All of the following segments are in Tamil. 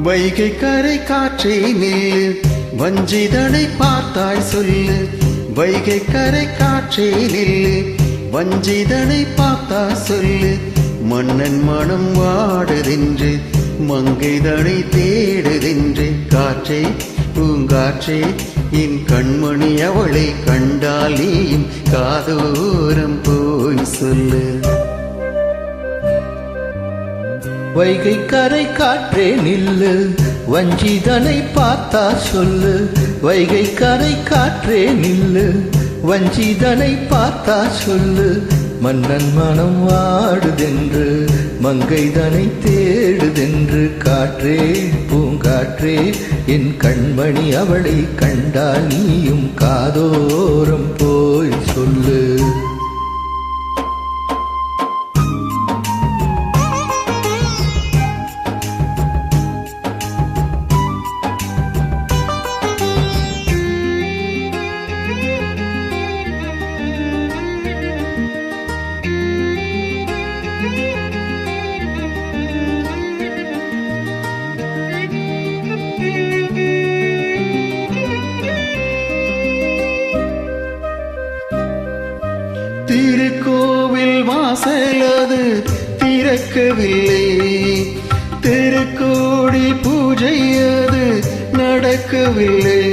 வைகை கரை காற்றே நில்லு, வஞ்சிதனை பார்த்தாய் சொல்லு. வைகை கரை காற்றே நில்லு, வஞ்சிதனை பார்த்தாய் சொல்லு. மன்னன் மனம் வாடுதென்று, மங்கைதனை தேடுதென்று. காற்றே பூங்காற்றே, என் கண்மணி அவளை கண்டால் நீயும் காதோரம் போய் சொல்லு. வைகை கரை காற்றே நில்லு, வஞ்சிதனை பார்த்தா சொல்லு. வைகை கரை காற்றே நில்லு, வஞ்சிதனை பார்த்தா சொல்லு. மன்னன் மனம் வாடுதென்று, மங்கைதனை தேடுதென்று. காற்றே பூங்காற்றே, என் கண்மணி அவளை கண்டால் நீயும் காதோரம் போய் சொல்லு. திருக்கோவில் வாசலது திறக்கவில்லை, திருக்கோடி பூஜை அது நடக்கவில்லை.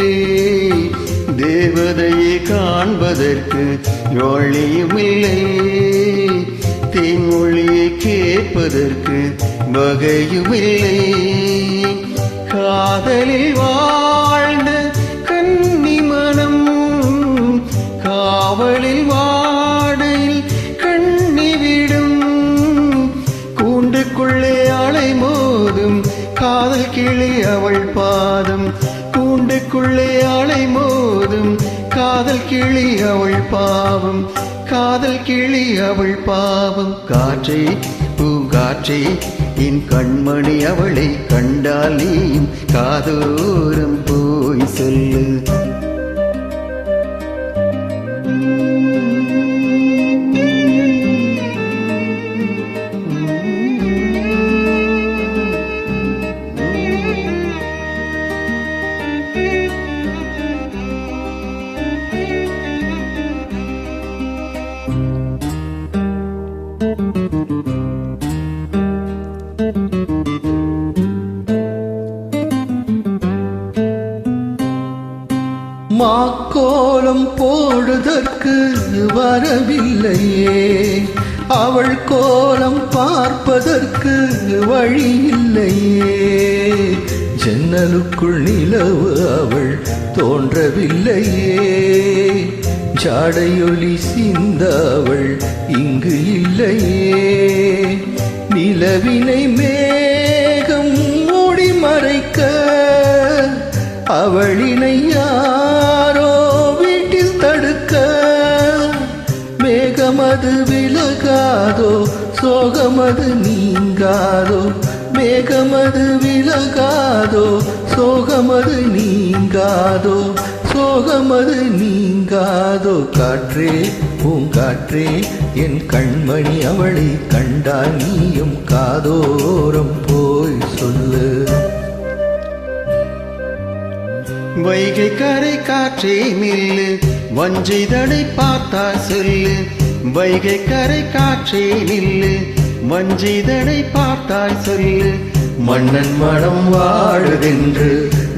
தேவதையை காண்பதற்கு வழியுமில்லை, தேன்மொழியை கேட்பதற்கு வகையுமில்லை. காதலில் வாழ்ந்த கன்னி மனம் காவலில் வாடையில் கண்ணிவிடும். கூண்டுக்குள்ளே அலை மோதும் காதல் கிளி அவள் பாதம். கூண்டுக்குள்ளே அலை மோதும் காதல் கிளி அவள் பாவம். காதல் கிளி அவள் பாவம். காற்றே பூங்காற்றே, என் கண்மணி அவளை கண்டால் நீயும் காதோரம் போய் சொல்லு. மாக்கோலம் போடுதற்கு வரவில்லையே, அவள் கோலம் பார்ப்பதற்கு வழி இல்லையே. ஜன்னலுக்குள் நிலவு அவள் தோன்றவில்லையே, ஜாடையொலி சிந்த அவள் இங்கு இல்லையே. நிலவினை மேகம் மூடி மறைக்க, அவளினை யாரோ வீட்டில் தடுக்க. மேகமது விலகாதோ, சோகமது நீங்காதோ. மேகமது விலகாதோ, சோகமது நீங்காதோ. சோகமது நீங்காதோ. காற்றே பூங்காற்றே, என் கண்மணி அவளை கண்டால் நீயும் காதோரம் போய் சொல்லு. வைகை கரை காற்றே நில்லு, வஞ்சிதனை பார்த்தா சொல்லு. வைகை கரை காற்றே நில்லு, வஞ்சிதனை பார்த்தாய் சொல்லு. மன்னன் மனம் வாழுதென்று,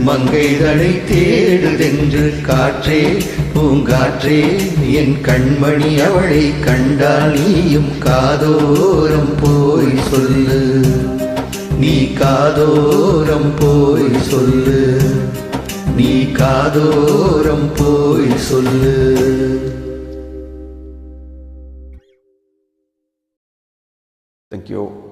மங்கைதனை தேடுதென்று. காற்றே பூங்காற்றே, என் கண்மணி அவளை கண்டால் நீயும் காதோரம் போய் சொல்லு. நீ காதோரம் போய் சொல்லு. நீ காதோரம் போய் சொல்லு. Thank you.